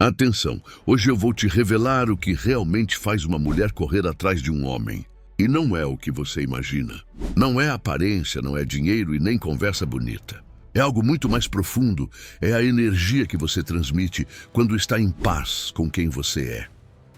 Atenção, hoje eu vou te revelar o que realmente faz uma mulher correr atrás de um homem. E não é o que você imagina. Não é aparência, não é dinheiro e nem conversa bonita. É algo muito mais profundo, é a energia que você transmite quando está em paz com quem você é.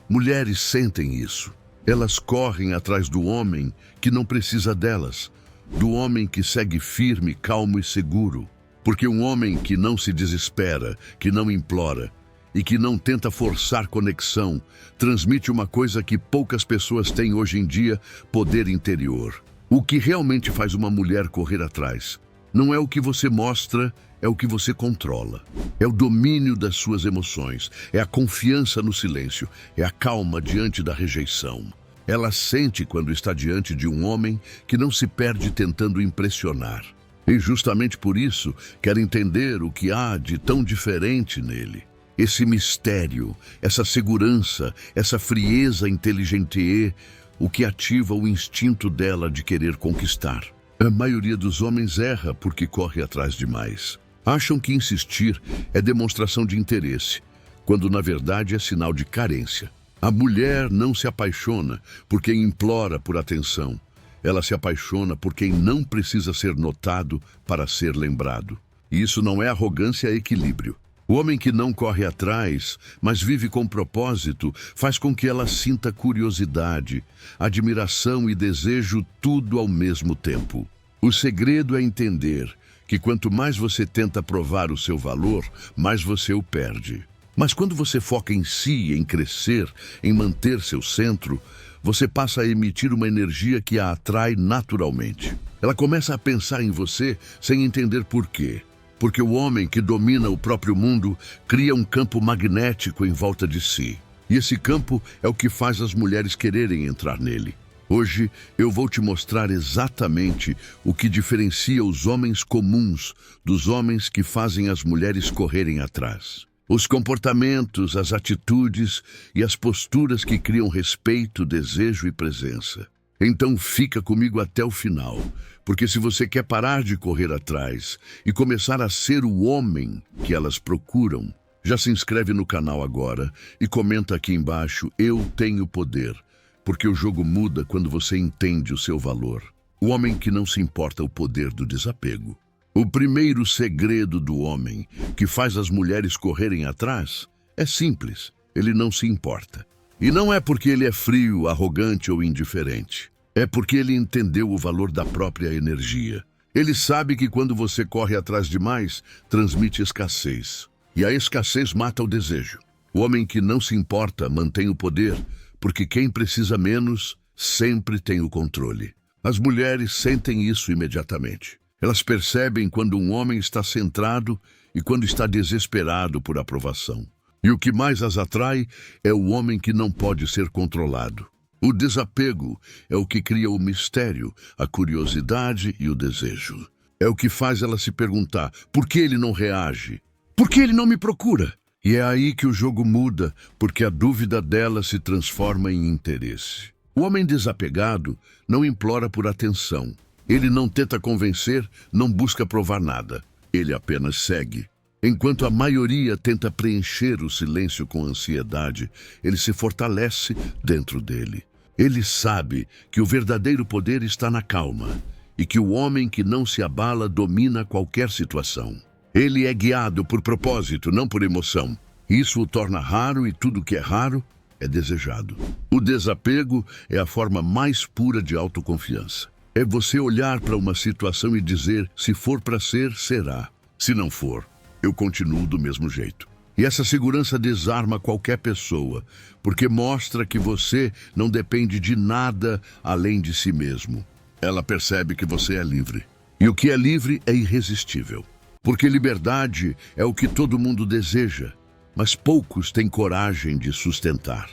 Mulheres sentem isso. Elas correm atrás do homem que não precisa delas, do homem que segue firme, calmo e seguro. Porque um homem que não se desespera, que não implora e que não tenta forçar conexão, transmite uma coisa que poucas pessoas têm hoje em dia: poder interior. O que realmente faz uma mulher correr atrás não é o que você mostra, é o que você controla. É o domínio das suas emoções, é a confiança no silêncio, é a calma diante da rejeição. Ela sente quando está diante de um homem que não se perde tentando impressionar. E justamente por isso quer entender o que há de tão diferente nele. Esse mistério, essa segurança, essa frieza inteligente, o que ativa o instinto dela de querer conquistar. A maioria dos homens erra porque corre atrás demais. Acham que insistir é demonstração de interesse, quando na verdade é sinal de carência. A mulher não se apaixona por quem implora por atenção. Ela se apaixona por quem não precisa ser notado para ser lembrado. E isso não é arrogância, é equilíbrio. O homem que não corre atrás, mas vive com propósito, faz com que ela sinta curiosidade, admiração e desejo, tudo ao mesmo tempo. O segredo é entender que quanto mais você tenta provar o seu valor, mais você o perde. Mas quando você foca em si, em crescer, em manter seu centro, você passa a emitir uma energia que a atrai naturalmente. Ela começa a pensar em você sem entender por quê. Porque o homem que domina o próprio mundo cria um campo magnético em volta de si. E esse campo é o que faz as mulheres quererem entrar nele. Hoje eu vou te mostrar exatamente o que diferencia os homens comuns dos homens que fazem as mulheres correrem atrás. Os comportamentos, as atitudes e as posturas que criam respeito, desejo e presença. Então fica comigo até o final, porque se você quer parar de correr atrás e começar a ser o homem que elas procuram, já se inscreve no canal agora e comenta aqui embaixo: eu tenho poder, porque o jogo muda quando você entende o seu valor. O homem que não se importa, o poder do desapego. O primeiro segredo do homem que faz as mulheres correrem atrás é simples: ele não se importa. E não é porque ele é frio, arrogante ou indiferente. É porque ele entendeu o valor da própria energia. Ele sabe que quando você corre atrás demais, transmite escassez. E a escassez mata o desejo. O homem que não se importa mantém o poder, porque quem precisa menos sempre tem o controle. As mulheres sentem isso imediatamente. Elas percebem quando um homem está centrado e quando está desesperado por aprovação. E o que mais as atrai é o homem que não pode ser controlado. O desapego é o que cria o mistério, a curiosidade e o desejo. É o que faz ela se perguntar: por que ele não reage? Por que ele não me procura? E é aí que o jogo muda, porque a dúvida dela se transforma em interesse. O homem desapegado não implora por atenção. Ele não tenta convencer, não busca provar nada. Ele apenas segue. Enquanto a maioria tenta preencher o silêncio com ansiedade, ele se fortalece dentro dele. Ele sabe que o verdadeiro poder está na calma e que o homem que não se abala domina qualquer situação. Ele é guiado por propósito, não por emoção. Isso o torna raro e tudo que é raro é desejado. O desapego é a forma mais pura de autoconfiança. É você olhar para uma situação e dizer: se for para ser, será. Se não for, eu continuo do mesmo jeito. E essa segurança desarma qualquer pessoa, porque mostra que você não depende de nada além de si mesmo. Ela percebe que você é livre. E o que é livre é irresistível. Porque liberdade é o que todo mundo deseja, mas poucos têm coragem de sustentar.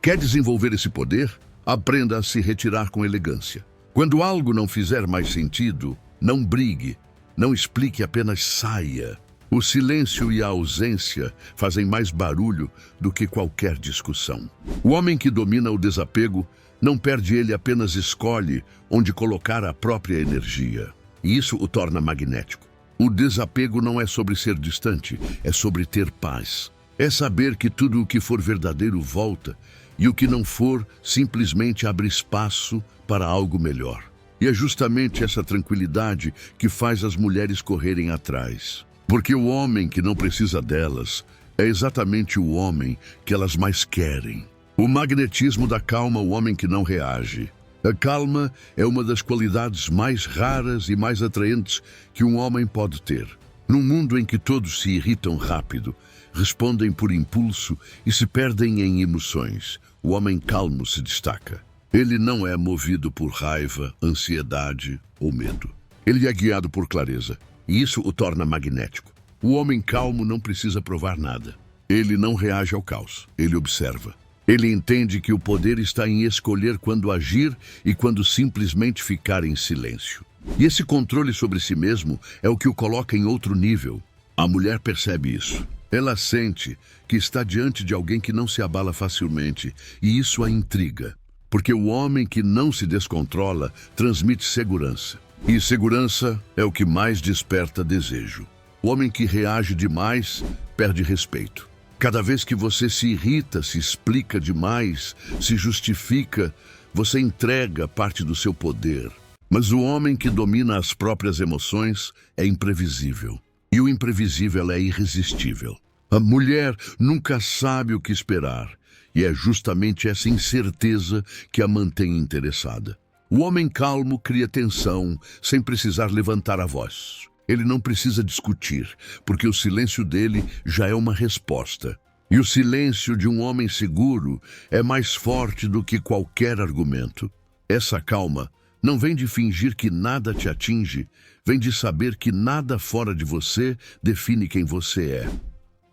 Quer desenvolver esse poder? Aprenda a se retirar com elegância. Quando algo não fizer mais sentido, não brigue, não explique, apenas saia. O silêncio e a ausência fazem mais barulho do que qualquer discussão. O homem que domina o desapego não perde, ele apenas escolhe onde colocar a própria energia. E isso o torna magnético. O desapego não é sobre ser distante, é sobre ter paz. É saber que tudo o que for verdadeiro volta e o que não for simplesmente abre espaço para algo melhor. E é justamente essa tranquilidade que faz as mulheres correrem atrás. Porque o homem que não precisa delas é exatamente o homem que elas mais querem. O magnetismo da calma, o homem que não reage. A calma é uma das qualidades mais raras e mais atraentes que um homem pode ter. Num mundo em que todos se irritam rápido, respondem por impulso e se perdem em emoções, o homem calmo se destaca. Ele não é movido por raiva, ansiedade ou medo. Ele é guiado por clareza, e isso o torna magnético. O homem calmo não precisa provar nada. Ele não reage ao caos, ele observa. Ele entende que o poder está em escolher quando agir e quando simplesmente ficar em silêncio. E esse controle sobre si mesmo é o que o coloca em outro nível. A mulher percebe isso. Ela sente que está diante de alguém que não se abala facilmente, e isso a intriga. Porque o homem que não se descontrola transmite segurança. E segurança é o que mais desperta desejo. O homem que reage demais perde respeito. Cada vez que você se irrita, se explica demais, se justifica, você entrega parte do seu poder. Mas o homem que domina as próprias emoções é imprevisível. E o imprevisível é irresistível. A mulher nunca sabe o que esperar. E é justamente essa incerteza que a mantém interessada. O homem calmo cria tensão sem precisar levantar a voz. Ele não precisa discutir, porque o silêncio dele já é uma resposta. E o silêncio de um homem seguro é mais forte do que qualquer argumento. Essa calma não vem de fingir que nada te atinge, vem de saber que nada fora de você define quem você é.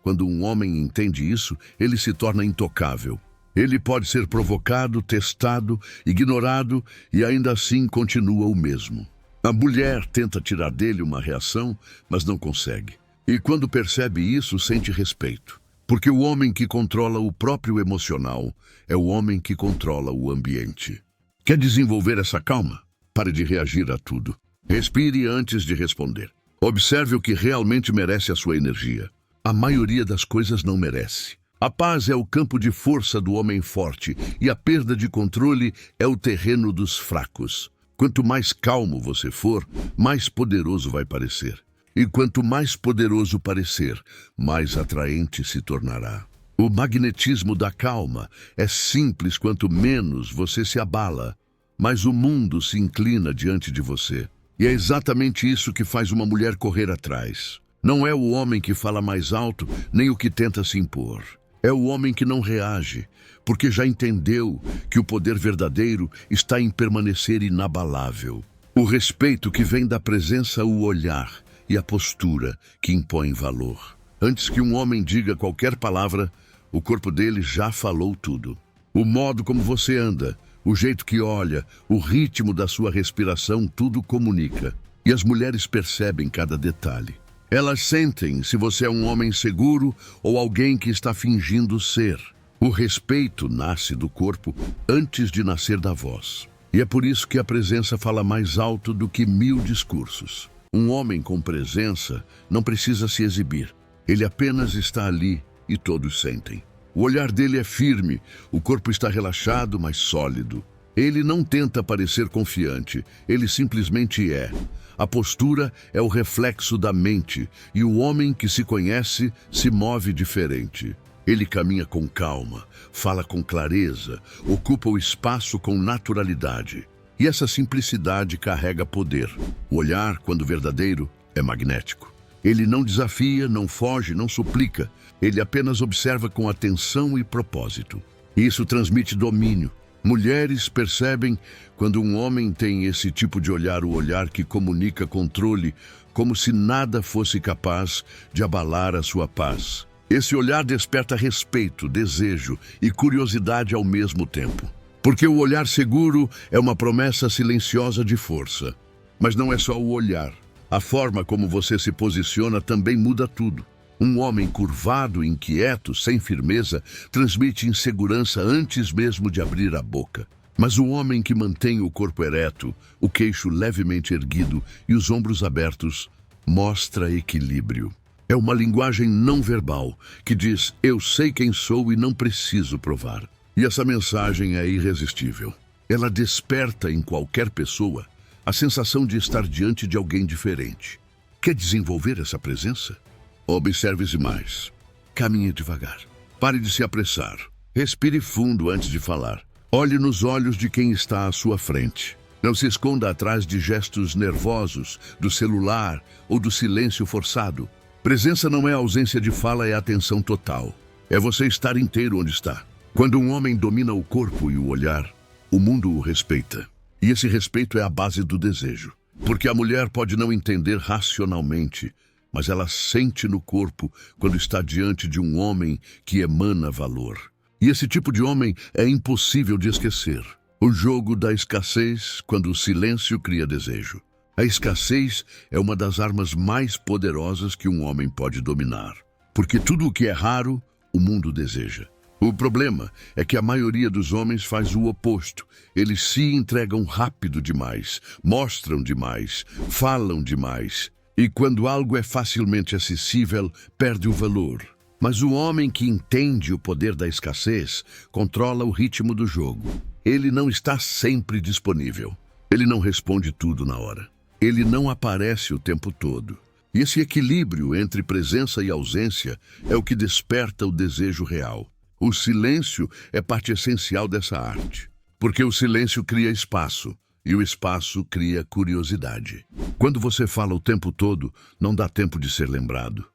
Quando um homem entende isso, ele se torna intocável. Ele pode ser provocado, testado, ignorado e ainda assim continua o mesmo. A mulher tenta tirar dele uma reação, mas não consegue. E quando percebe isso, sente respeito. Porque o homem que controla o próprio emocional é o homem que controla o ambiente. Quer desenvolver essa calma? Pare de reagir a tudo. Respire antes de responder. Observe o que realmente merece a sua energia. A maioria das coisas não merece. A paz é o campo de força do homem forte e a perda de controle é o terreno dos fracos. Quanto mais calmo você for, mais poderoso vai parecer. E quanto mais poderoso parecer, mais atraente se tornará. O magnetismo da calma é simples quanto menos você se abala, mas o mundo se inclina diante de você. E é exatamente isso que faz uma mulher correr atrás. Não é o homem que fala mais alto, nem o que tenta se impor. É o homem que não reage, porque já entendeu que o poder verdadeiro está em permanecer inabalável. O respeito que vem da presença, o olhar e a postura que impõem valor. Antes que um homem diga qualquer palavra, o corpo dele já falou tudo. O modo como você anda, o jeito que olha, o ritmo da sua respiração, tudo comunica. E as mulheres percebem cada detalhe. Elas sentem se você é um homem seguro ou alguém que está fingindo ser. O respeito nasce do corpo antes de nascer da voz. E é por isso que a presença fala mais alto do que 1000 discursos. Um homem com presença não precisa se exibir. Ele apenas está ali e todos sentem. O olhar dele é firme, o corpo está relaxado, mas sólido. Ele não tenta parecer confiante, ele simplesmente é. A postura é o reflexo da mente, e o homem que se conhece se move diferente. Ele caminha com calma, fala com clareza, ocupa o espaço com naturalidade. E essa simplicidade carrega poder. O olhar, quando verdadeiro, é magnético. Ele não desafia, não foge, não suplica. Ele apenas observa com atenção e propósito. Isso transmite domínio. Mulheres percebem quando um homem tem esse tipo de olhar, o olhar que comunica controle, como se nada fosse capaz de abalar a sua paz. Esse olhar desperta respeito, desejo e curiosidade ao mesmo tempo. Porque o olhar seguro é uma promessa silenciosa de força. Mas não é só o olhar. A forma como você se posiciona também muda tudo. Um homem curvado, inquieto, sem firmeza, transmite insegurança antes mesmo de abrir a boca. Mas o homem que mantém o corpo ereto, o queixo levemente erguido e os ombros abertos, mostra equilíbrio. É uma linguagem não verbal que diz: eu sei quem sou e não preciso provar. E essa mensagem é irresistível. Ela desperta em qualquer pessoa a sensação de estar diante de alguém diferente. Quer desenvolver essa presença? Observe-se mais. Caminhe devagar. Pare de se apressar. Respire fundo antes de falar. Olhe nos olhos de quem está à sua frente. Não se esconda atrás de gestos nervosos, do celular ou do silêncio forçado. Presença não é ausência de fala, é atenção total. É você estar inteiro onde está. Quando um homem domina o corpo e o olhar, o mundo o respeita. E esse respeito é a base do desejo. Porque a mulher pode não entender racionalmente, mas ela sente no corpo quando está diante de um homem que emana valor. E esse tipo de homem é impossível de esquecer. O jogo da escassez, quando o silêncio cria desejo. A escassez é uma das armas mais poderosas que um homem pode dominar. Porque tudo o que é raro, o mundo deseja. O problema é que a maioria dos homens faz o oposto. Eles se entregam rápido demais, mostram demais, falam demais. E quando algo é facilmente acessível, perde o valor. Mas o homem que entende o poder da escassez controla o ritmo do jogo. Ele não está sempre disponível. Ele não responde tudo na hora. Ele não aparece o tempo todo. E esse equilíbrio entre presença e ausência é o que desperta o desejo real. O silêncio é parte essencial dessa arte. Porque o silêncio cria espaço. E o espaço cria curiosidade. Quando você fala o tempo todo, não dá tempo de ser lembrado.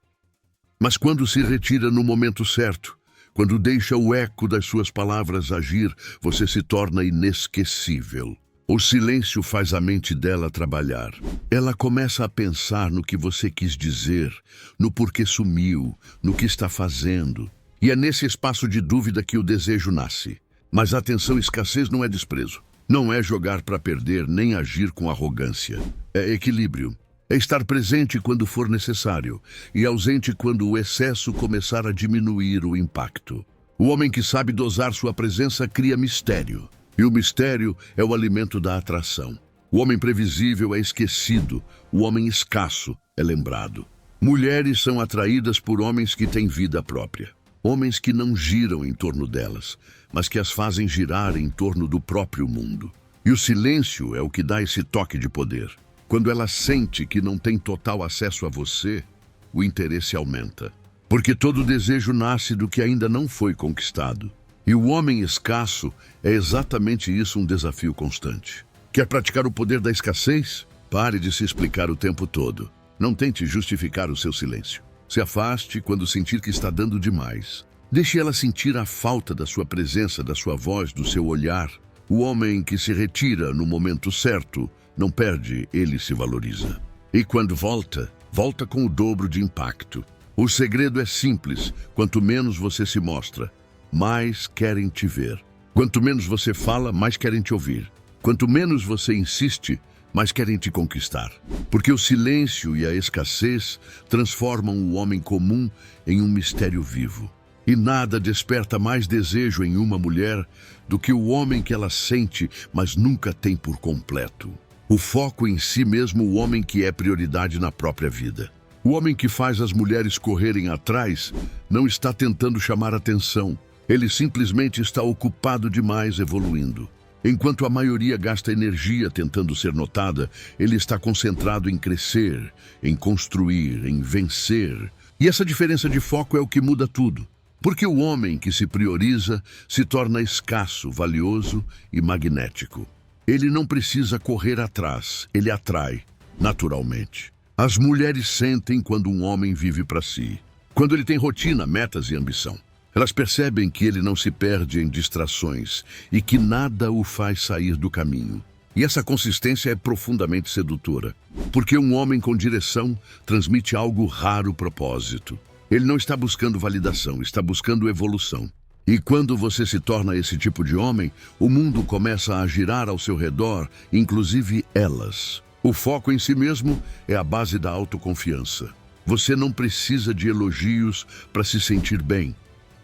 Mas quando se retira no momento certo, quando deixa o eco das suas palavras agir, você se torna inesquecível. O silêncio faz a mente dela trabalhar. Ela começa a pensar no que você quis dizer, no porquê sumiu, no que está fazendo. E é nesse espaço de dúvida que o desejo nasce. Mas atenção, escassez não é desprezo. Não é jogar para perder, nem agir com arrogância. É equilíbrio. É estar presente quando for necessário e ausente quando o excesso começar a diminuir o impacto. O homem que sabe dosar sua presença cria mistério. E o mistério é o alimento da atração. O homem previsível é esquecido. O homem escasso é lembrado. Mulheres são atraídas por homens que têm vida própria. Homens que não giram em torno delas, mas que as fazem girar em torno do próprio mundo. E o silêncio é o que dá esse toque de poder. Quando ela sente que não tem total acesso a você, o interesse aumenta. Porque todo desejo nasce do que ainda não foi conquistado. E o homem escasso é exatamente isso, um desafio constante. Quer praticar o poder da escassez? Pare de se explicar o tempo todo. Não tente justificar o seu silêncio. Se afaste quando sentir que está dando demais. Deixe ela sentir a falta da sua presença, da sua voz, do seu olhar. O homem que se retira no momento certo não perde, ele se valoriza. E quando volta, volta com o dobro de impacto. O segredo é simples: quanto menos você se mostra, mais querem te ver. Quanto menos você fala, mais querem te ouvir. Quanto menos você insiste, mais querem te conquistar. Porque o silêncio e a escassez transformam o homem comum em um mistério vivo. E nada desperta mais desejo em uma mulher do que o homem que ela sente, mas nunca tem por completo. O foco em si mesmo, o homem que é prioridade na própria vida. O homem que faz as mulheres correrem atrás não está tentando chamar atenção. Ele simplesmente está ocupado demais evoluindo. Enquanto a maioria gasta energia tentando ser notada, ele está concentrado em crescer, em construir, em vencer. E essa diferença de foco é o que muda tudo. Porque o homem que se prioriza se torna escasso, valioso e magnético. Ele não precisa correr atrás, ele atrai, naturalmente. As mulheres sentem quando um homem vive para si. Quando ele tem rotina, metas e ambição. Elas percebem que ele não se perde em distrações e que nada o faz sair do caminho. E essa consistência é profundamente sedutora, porque um homem com direção transmite algo raro: propósito. Ele não está buscando validação, está buscando evolução. E quando você se torna esse tipo de homem, o mundo começa a girar ao seu redor, inclusive elas. O foco em si mesmo é a base da autoconfiança. Você não precisa de elogios para se sentir bem,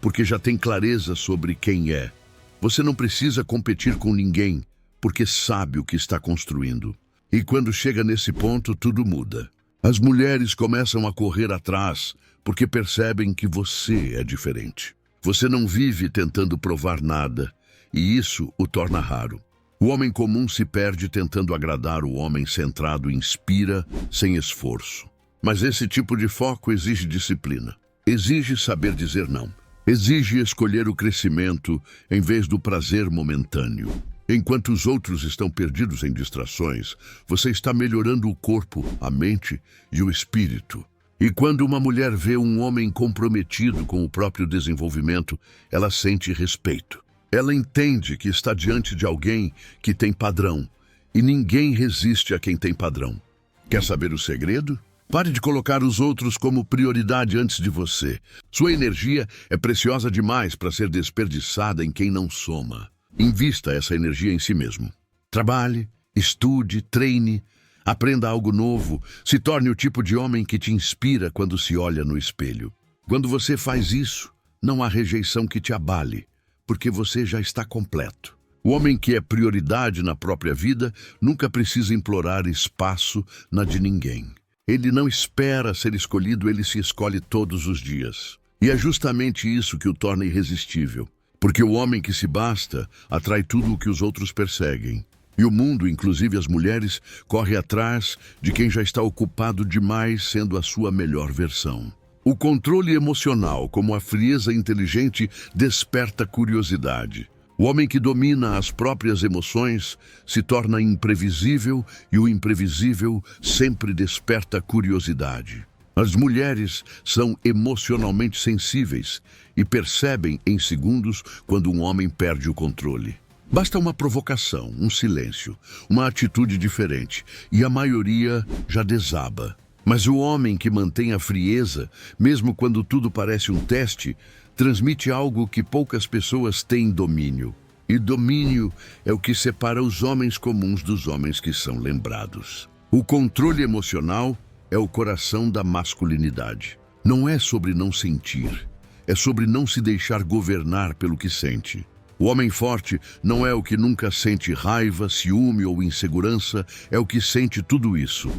porque já tem clareza sobre quem é. Você não precisa competir com ninguém, porque sabe o que está construindo. E quando chega nesse ponto, tudo muda. As mulheres começam a correr atrás porque percebem que você é diferente. Você não vive tentando provar nada, e isso o torna raro. O homem comum se perde tentando agradar o homem centrado e inspira sem esforço. Mas esse tipo de foco exige disciplina. Exige saber dizer não. Exige escolher o crescimento em vez do prazer momentâneo. Enquanto os outros estão perdidos em distrações, você está melhorando o corpo, a mente e o espírito. E quando uma mulher vê um homem comprometido com o próprio desenvolvimento, ela sente respeito. Ela entende que está diante de alguém que tem padrão, e ninguém resiste a quem tem padrão. Quer saber o segredo? Pare de colocar os outros como prioridade antes de você. Sua energia é preciosa demais para ser desperdiçada em quem não soma. Invista essa energia em si mesmo. Trabalhe, estude, treine, aprenda algo novo, se torne o tipo de homem que te inspira quando se olha no espelho. Quando você faz isso, não há rejeição que te abale, porque você já está completo. O homem que é prioridade na própria vida nunca precisa implorar espaço na de ninguém. Ele não espera ser escolhido, ele se escolhe todos os dias. E é justamente isso que o torna irresistível. Porque o homem que se basta atrai tudo o que os outros perseguem. E o mundo, inclusive as mulheres, corre atrás de quem já está ocupado demais sendo a sua melhor versão. O controle emocional, como a frieza inteligente, desperta curiosidade. O homem que domina as próprias emoções se torna imprevisível e o imprevisível sempre desperta curiosidade. As mulheres são emocionalmente sensíveis e percebem em segundos quando um homem perde o controle. Basta uma provocação, um silêncio, uma atitude diferente e a maioria já desaba. Mas o homem que mantém a frieza, mesmo quando tudo parece um teste, transmite algo que poucas pessoas têm domínio. E domínio é o que separa os homens comuns dos homens que são lembrados. O controle emocional é o coração da masculinidade. Não é sobre não sentir, é sobre não se deixar governar pelo que sente. O homem forte não é o que nunca sente raiva, ciúme ou insegurança, é o que sente tudo isso.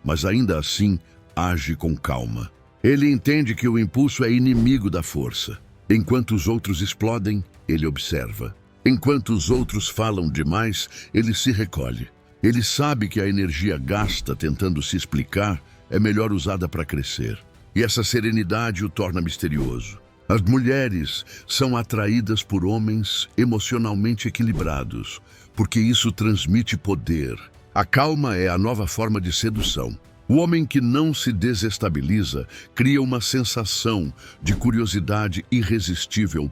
Mas ainda assim, age com calma. Ele entende que o impulso é inimigo da força. Enquanto os outros explodem, ele observa. Enquanto os outros falam demais, ele se recolhe. Ele sabe que a energia gasta tentando se explicar é melhor usada para crescer. E essa serenidade o torna misterioso. As mulheres são atraídas por homens emocionalmente equilibrados, porque isso transmite poder. A calma é a nova forma de sedução. O homem que não se desestabiliza cria uma sensação de curiosidade irresistível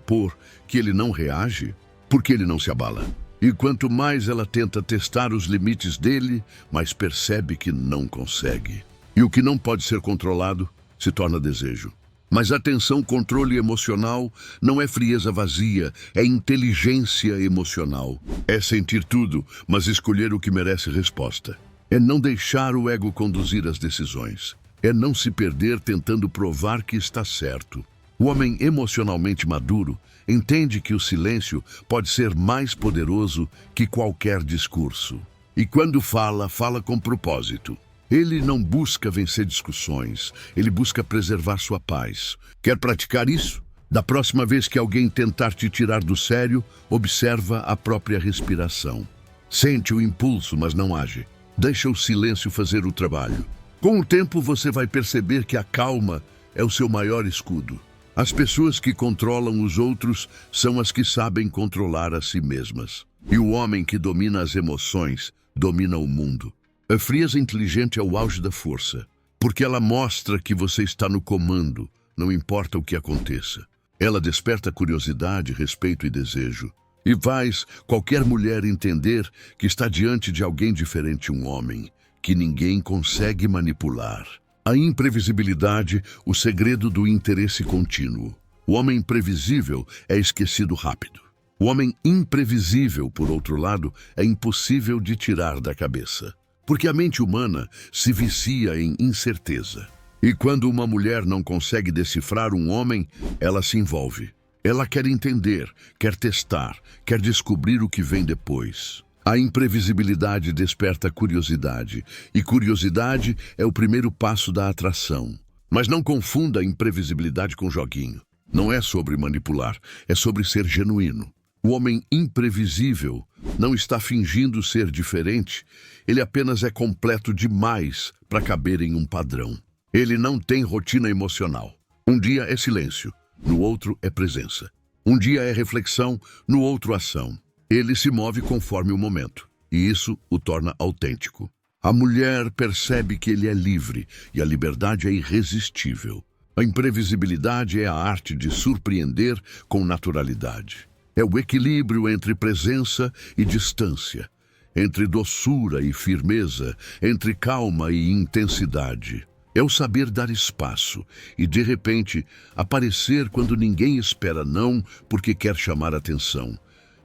que ele não reage, porque ele não se abala. E quanto mais ela tenta testar os limites dele, mais percebe que não consegue. E o que não pode ser controlado se torna desejo. Mas atenção, controle emocional não é frieza vazia, é inteligência emocional. É sentir tudo, mas escolher o que merece resposta. É não deixar o ego conduzir as decisões. É não se perder tentando provar que está certo. O homem emocionalmente maduro entende que o silêncio pode ser mais poderoso que qualquer discurso. E quando fala, fala com propósito. Ele não busca vencer discussões, ele busca preservar sua paz. Quer praticar isso? Da próxima vez que alguém tentar te tirar do sério, observa a própria respiração. Sente o impulso, mas não age. Deixa o silêncio fazer o trabalho. Com o tempo, você vai perceber que a calma é o seu maior escudo. As pessoas que controlam os outros são as que sabem controlar a si mesmas. E o homem que domina as emoções domina o mundo. A frieza inteligente é o auge da força, porque ela mostra que você está no comando, não importa o que aconteça. Ela desperta curiosidade, respeito e desejo. E faz qualquer mulher entender que está diante de alguém diferente, um homem, que ninguém consegue manipular. A imprevisibilidade, o segredo do interesse contínuo. O homem previsível é esquecido rápido. O homem imprevisível, por outro lado, é impossível de tirar da cabeça. Porque a mente humana se vicia em incerteza. E quando uma mulher não consegue decifrar um homem, ela se envolve. Ela quer entender, quer testar, quer descobrir o que vem depois. A imprevisibilidade desperta curiosidade, e curiosidade é o primeiro passo da atração. Mas não confunda a imprevisibilidade com joguinho. Não é sobre manipular, é sobre ser genuíno. O homem imprevisível não está fingindo ser diferente, ele apenas é completo demais para caber em um padrão. Ele não tem rotina emocional. Um dia é silêncio, no outro é presença. Um dia é reflexão, no outro ação. Ele se move conforme o momento, e isso o torna autêntico. A mulher percebe que ele é livre, e a liberdade é irresistível. A imprevisibilidade é a arte de surpreender com naturalidade. É o equilíbrio entre presença e distância, entre doçura e firmeza, entre calma e intensidade. É o saber dar espaço e, de repente, aparecer quando ninguém espera, não porque quer chamar atenção,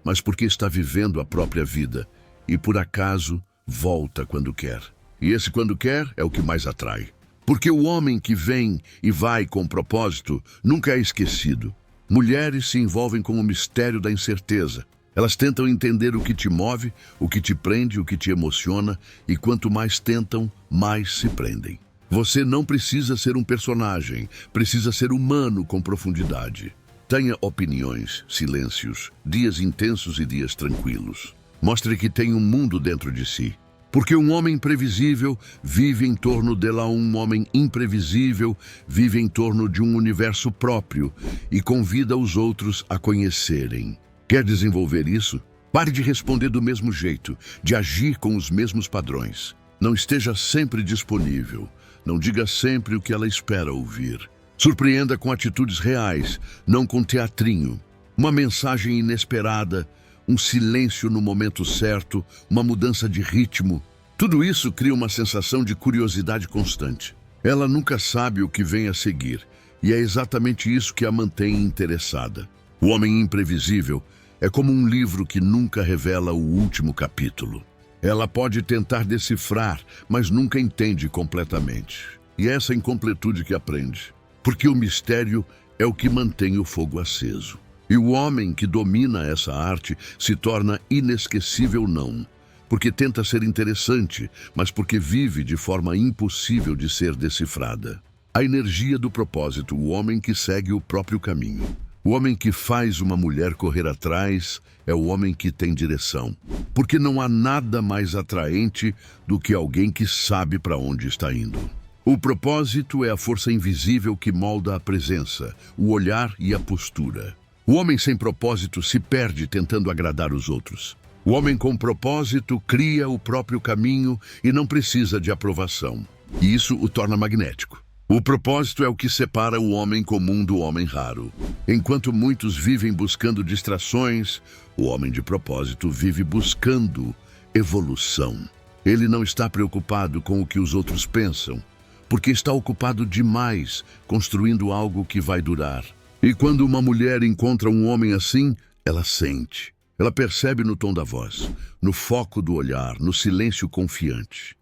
mas porque está vivendo a própria vida e, por acaso, volta quando quer. E esse quando quer é o que mais atrai. Porque o homem que vem e vai com propósito nunca é esquecido. Mulheres se envolvem com o mistério da incerteza. Elas tentam entender o que te move, o que te prende, o que te emociona, e quanto mais tentam, mais se prendem. Você não precisa ser um personagem, precisa ser humano com profundidade. Tenha opiniões, silêncios, dias intensos e dias tranquilos. Mostre que tem um mundo dentro de si. Porque um homem previsível vive em torno dela, um homem imprevisível vive em torno de um universo próprio e convida os outros a conhecerem. Quer desenvolver isso? Pare de responder do mesmo jeito, de agir com os mesmos padrões. Não esteja sempre disponível. Não diga sempre o que ela espera ouvir. Surpreenda com atitudes reais, não com teatrinho. Uma mensagem inesperada, um silêncio no momento certo, uma mudança de ritmo. Tudo isso cria uma sensação de curiosidade constante. Ela nunca sabe o que vem a seguir, e é exatamente isso que a mantém interessada. O homem imprevisível é como um livro que nunca revela o último capítulo. Ela pode tentar decifrar, mas nunca entende completamente. E é essa incompletude que aprende. Porque o mistério é o que mantém o fogo aceso. E o homem que domina essa arte se torna inesquecível não, porque tenta ser interessante, mas porque vive de forma impossível de ser decifrada. A energia do propósito, o homem que segue o próprio caminho. O homem que faz uma mulher correr atrás é o homem que tem direção. Porque não há nada mais atraente do que alguém que sabe para onde está indo. O propósito é a força invisível que molda a presença, o olhar e a postura. O homem sem propósito se perde tentando agradar os outros. O homem com propósito cria o próprio caminho e não precisa de aprovação. E isso o torna magnético. O propósito é o que separa o homem comum do homem raro. Enquanto muitos vivem buscando distrações, o homem de propósito vive buscando evolução. Ele não está preocupado com o que os outros pensam, porque está ocupado demais construindo algo que vai durar. E quando uma mulher encontra um homem assim, ela sente. Ela percebe no tom da voz, no foco do olhar, no silêncio confiante.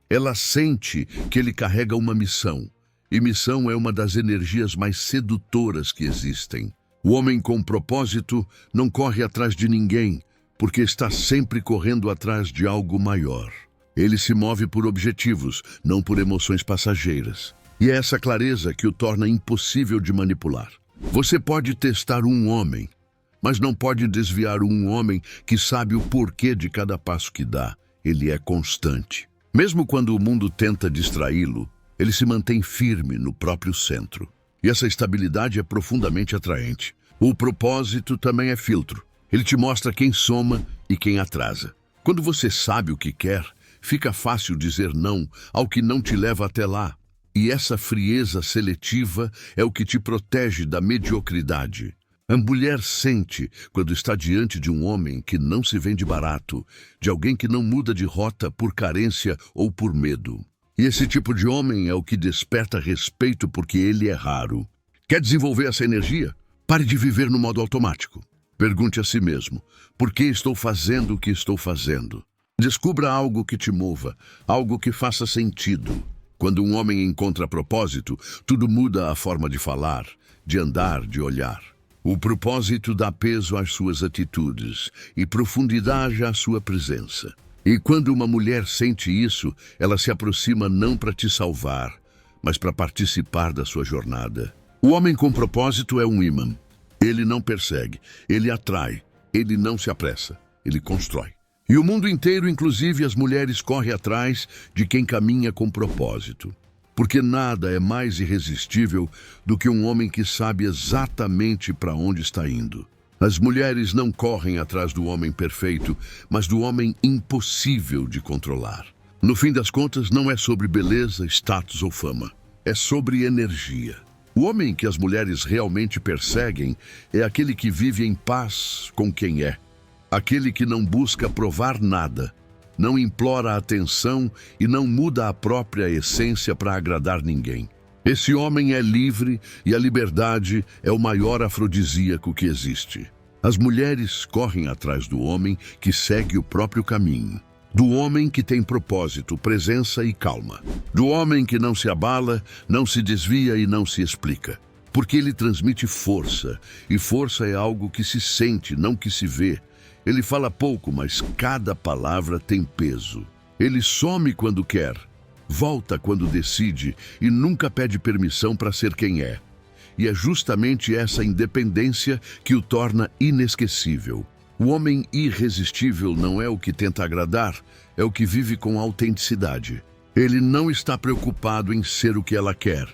Ela sente que ele carrega uma missão. E missão é uma das energias mais sedutoras que existem. O homem com propósito não corre atrás de ninguém, porque está sempre correndo atrás de algo maior. Ele se move por objetivos, não por emoções passageiras. E é essa clareza que o torna impossível de manipular. Você pode testar um homem, mas não pode desviar um homem que sabe o porquê de cada passo que dá. Ele é constante. Mesmo quando o mundo tenta distraí-lo, ele se mantém firme no próprio centro. E essa estabilidade é profundamente atraente. O propósito também é filtro. Ele te mostra quem soma e quem atrasa. Quando você sabe o que quer, fica fácil dizer não ao que não te leva até lá. E essa frieza seletiva é o que te protege da mediocridade. A mulher sente quando está diante de um homem que não se vende barato, de alguém que não muda de rota por carência ou por medo. E esse tipo de homem é o que desperta respeito porque ele é raro. Quer desenvolver essa energia? Pare de viver no modo automático. Pergunte a si mesmo, por que estou fazendo o que estou fazendo? Descubra algo que te mova, algo que faça sentido. Quando um homem encontra propósito, tudo muda a forma de falar, de andar, de olhar. O propósito dá peso às suas atitudes e profundidade à sua presença. E quando uma mulher sente isso, ela se aproxima não para te salvar, mas para participar da sua jornada. O homem com propósito é um imã. Ele não persegue, ele atrai, ele não se apressa, ele constrói. E o mundo inteiro, inclusive as mulheres, corre atrás de quem caminha com propósito. Porque nada é mais irresistível do que um homem que sabe exatamente para onde está indo. As mulheres não correm atrás do homem perfeito, mas do homem impossível de controlar. No fim das contas, não é sobre beleza, status ou fama. É sobre energia. O homem que as mulheres realmente perseguem é aquele que vive em paz com quem é. Aquele que não busca provar nada, não implora atenção e não muda a própria essência para agradar ninguém. Esse homem é livre e a liberdade é o maior afrodisíaco que existe. As mulheres correm atrás do homem que segue o próprio caminho. Do homem que tem propósito, presença e calma. Do homem que não se abala, não se desvia e não se explica. Porque ele transmite força, e força é algo que se sente, não que se vê. Ele fala pouco, mas cada palavra tem peso. Ele some quando quer, volta quando decide e nunca pede permissão para ser quem é. E é justamente essa independência que o torna inesquecível. O homem irresistível não é o que tenta agradar, é o que vive com autenticidade. Ele não está preocupado em ser o que ela quer,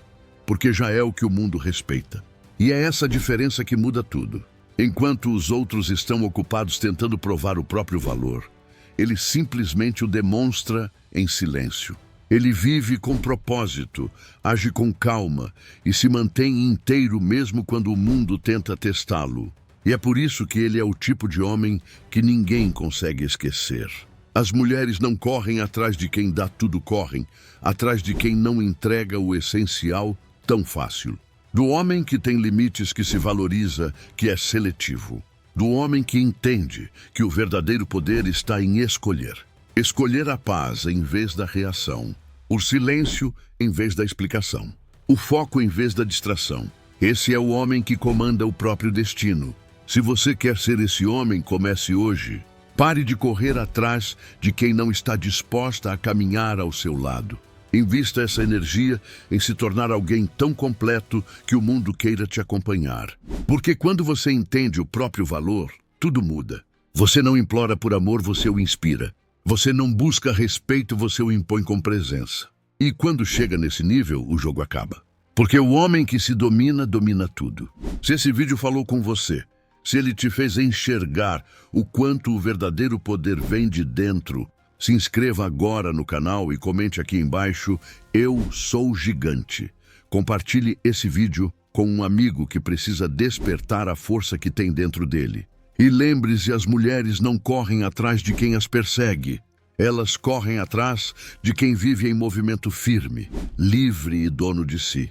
porque já é o que o mundo respeita. E é essa diferença que muda tudo. Enquanto os outros estão ocupados tentando provar o próprio valor, ele simplesmente o demonstra em silêncio. Ele vive com propósito, age com calma e se mantém inteiro mesmo quando o mundo tenta testá-lo. E é por isso que ele é o tipo de homem que ninguém consegue esquecer. As mulheres não correm atrás de quem dá tudo, correm atrás de quem não entrega o essencial tão fácil. Do homem que tem limites, que se valoriza, que é seletivo. Do homem que entende que o verdadeiro poder está em escolher. Escolher a paz em vez da reação. O silêncio em vez da explicação. O foco em vez da distração. Esse é o homem que comanda o próprio destino. Se você quer ser esse homem, comece hoje. Pare de correr atrás de quem não está disposta a caminhar ao seu lado. Invista essa energia em se tornar alguém tão completo que o mundo queira te acompanhar. Porque quando você entende o próprio valor, tudo muda. Você não implora por amor, você o inspira. Você não busca respeito, você o impõe com presença. E quando chega nesse nível, o jogo acaba. Porque o homem que se domina, domina tudo. Se esse vídeo falou com você, se ele te fez enxergar o quanto o verdadeiro poder vem de dentro, se inscreva agora no canal e comente aqui embaixo, eu sou gigante. Compartilhe esse vídeo com um amigo que precisa despertar a força que tem dentro dele. E lembre-se, as mulheres não correm atrás de quem as persegue. Elas correm atrás de quem vive em movimento firme, livre e dono de si.